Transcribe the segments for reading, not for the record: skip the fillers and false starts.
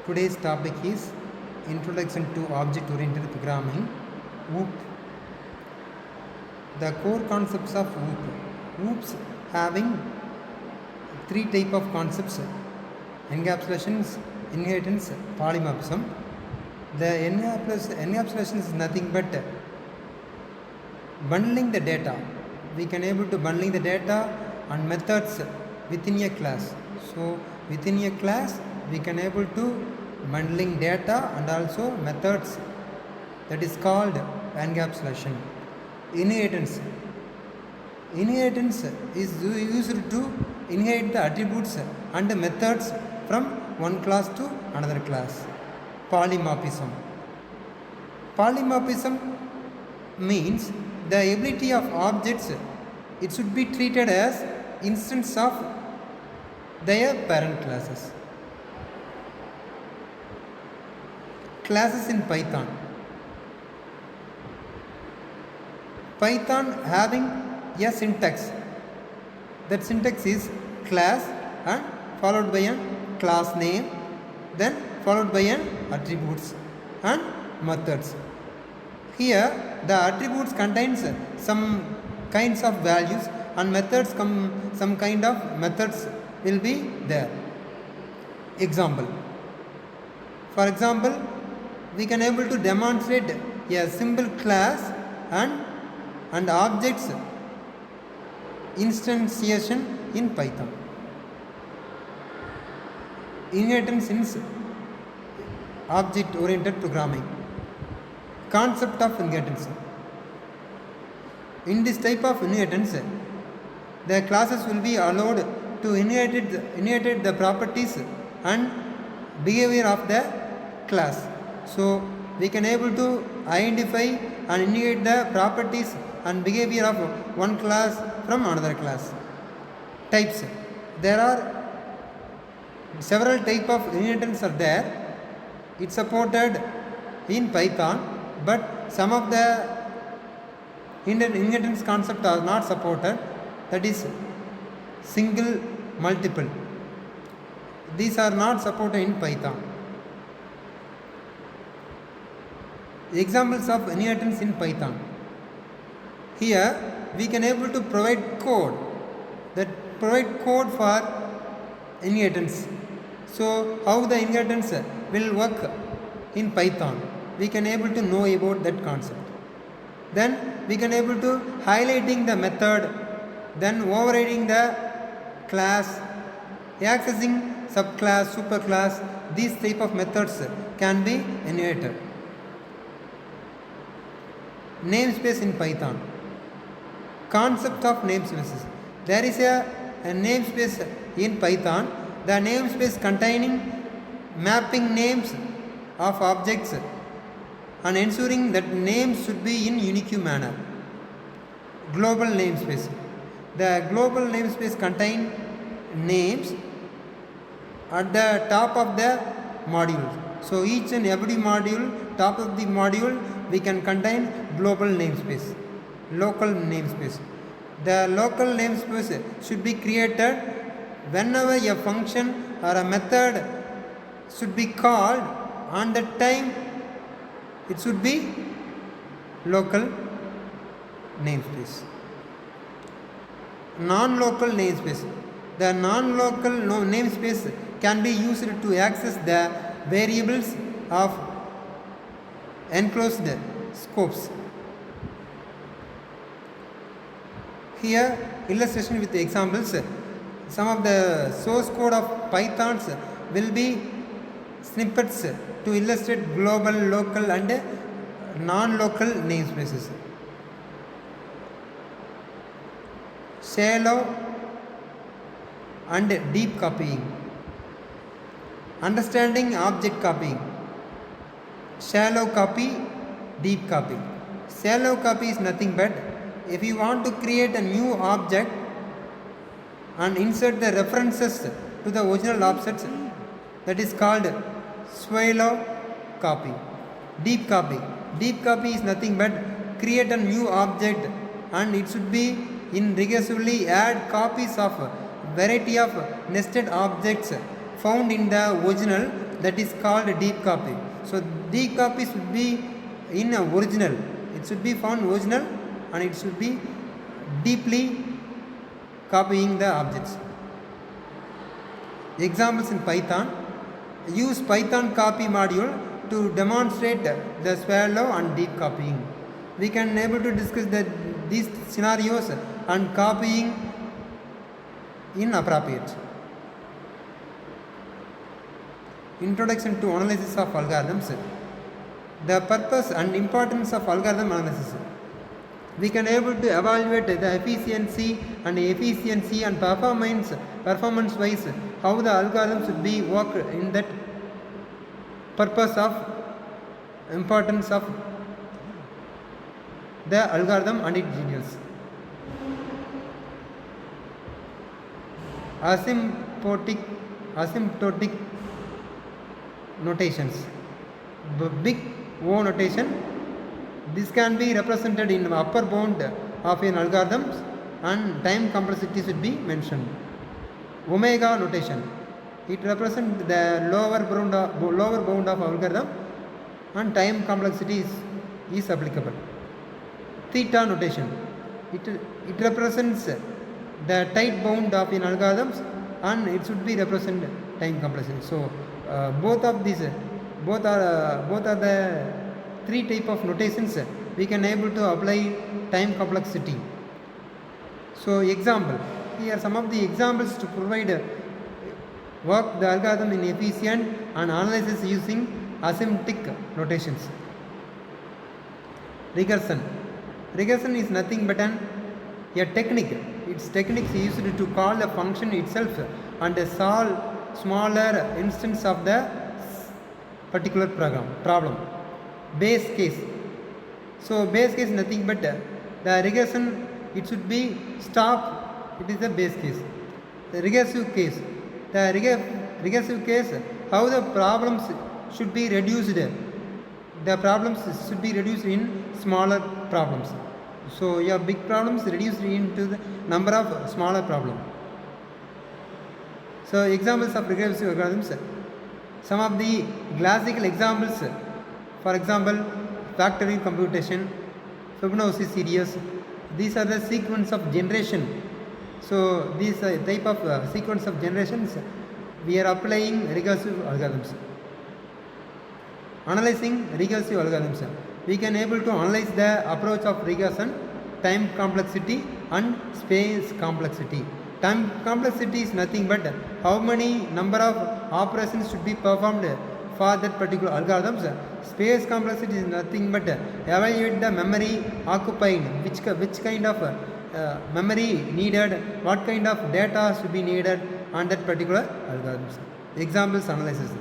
Today's topic is Introduction to Object-Oriented Programming, OOP. The core concepts of OOP. OOPs having three type of concepts: encapsulations, inheritance, polymorphism. The encapsulation is nothing but bundling the data. We can able to bundling the data and methods within a class. So within a class we can able to bundling data and also methods. That is called encapsulation. Inheritance is used to inherit the attributes and the methods from one class to another class. Polymorphism means the ability of objects, it should be treated as instance of their parent classes. Classes in Python having a syntax. That syntax is class and followed by a class name, then followed by an attributes and methods. Here the attributes contains some kinds of values and methods some kind of methods will be there. For example, we can able to demonstrate a simple class and objects instantiation in Python. Inheritance in object-oriented programming. Concept of inheritance. In this type of inheritance, the classes will be allowed to inherit the properties and behavior of the class. So we can able to identify and inherit the properties and behavior of one class from another class. Types. There are several type of inheritance are there. It's supported in Python, but some of the inheritance concept are not supported. That is single, multiple. These are not supported in Python. Examples of inheritance in Python. Here we can able to provide code for inheritance. So how the inheritance will work in Python, we can able to know about that concept. Then we can able to highlighting the method, then overriding the class, accessing subclass, superclass. These type of methods can be inherited. Namespace in Python. Concept of namespaces. There is a namespace in Python. The namespace containing mapping names of objects and ensuring that names should be in unique manner. Global namespace. The global namespace contain names at the top of the module. So each and every module, top of the module, we can contain global namespace, local namespace. The local namespace should be created whenever a function or a method should be called. On that time it should be local namespace. Non-local namespace. The non-local namespace can be used to access the variables of enclosed scopes. Here illustration with examples. Some of the source code of Pythons will be snippets to illustrate global, local and non-local namespaces. Shallow and deep copying. Understanding object copying. Shallow copy, deep copy. Shallow copy is nothing but if you want to create a new object and insert the references to the original objects, that is called shallow copy. Deep copy. Deep copy is nothing but create a new object and it should be in recursively add copies of variety of nested objects found in the original that is called deep copy. So deep copy should be in a original. It should be found original and it should be deeply copying the objects. Examples in Python. Use Python copy module to demonstrate the swallow and deep copying. We can able to discuss these scenarios and copying inappropriate. Introduction to analysis of algorithms. The purpose and importance of algorithm analysis. We can able to evaluate the efficiency and performance wise how the algorithm should be worked in that purpose of importance of the algorithm and its details. Asymptotic notations. Big O notation. This can be represented in upper bound of an algorithm and time complexity should be mentioned. Omega notation. It represents the lower bound of algorithm and time complexity is applicable. Theta notation. It represents the tight bound of an algorithm and it should be represent time complexity. So both are the three type of notations we can able to apply time complexity. So example, here some of the examples to provide work the algorithm in efficient and analysis using asymptotic notations. Regression is nothing but a technique. Its techniques used to call the function itself and solve smaller instance of the particular problem. Base case. So base case is nothing but the regression, it should be stop, it is the base case. The regressive case. The regressive case, how the problems should be reduced. The problems should be reduced in smaller problems. So your big problems reduced into the number of smaller problems. So examples of regressive algorithms. Some of the classical examples, for example, factorial computation, Fibonacci series. These are the sequence of generation. So these type of sequence of generations we are applying recursive algorithms. Analyzing recursive algorithms. We can able to analyze the approach of regression, time complexity and space complexity. Time complexity is nothing but how many number of operations should be performed for that particular algorithms. Space complexity is nothing but evaluate the memory occupied, which kind of memory needed, what kind of data should be needed on that particular algorithms. Examples analysis.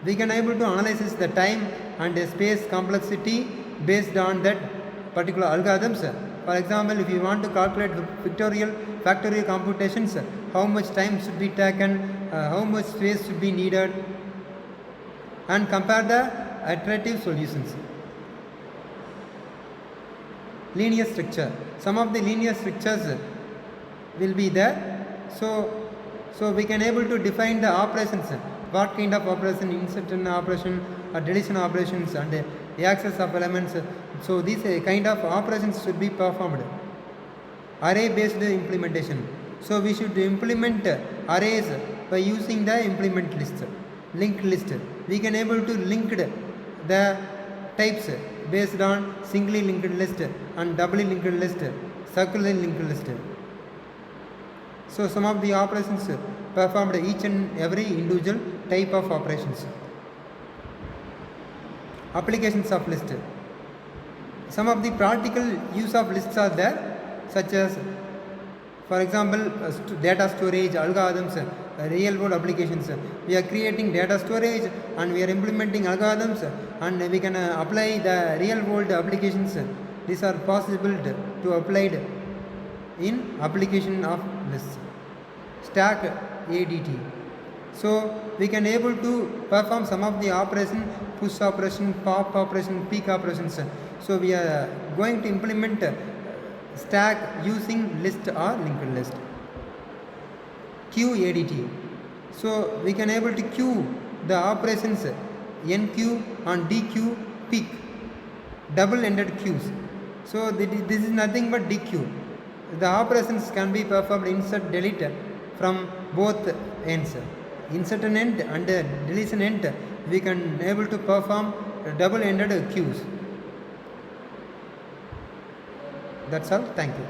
We can able to analyze the time and the space complexity based on that particular algorithms. For example, if you want to calculate factorial computations, how much time should be taken, how much space should be needed, and compare the iterative solutions. Linear structure. Some of the linear structures will be there. So we can able to define the operations. What kind of operation, insertion operation, or deletion operations, and the access of elements. So these kind of operations should be performed. Array based implementation. So we should implement arrays by using the implement list, linked list. We can able to link the types based on singly linked list and doubly linked list, circularly linked list. So some of the operations performed each and every individual type of operations. Applications of list. Some of the practical use of lists are there, such as, for example, data storage, algorithms, real world applications. We are creating data storage and we are implementing algorithms and we can apply the real world applications. These are possible to applied in application of lists. Stack ADT. So we can able to perform some of the operation, push operation, pop operation, peek operations. So we are going to implement stack using list or linked list. Queue ADT. So we can able to queue the operations NQ and DQ peak, double-ended queues. So this is nothing but DQ. The operations can be performed insert delete from both ends. Insert an end and deletion end, we can able to perform double-ended queues. That's all. Thank you.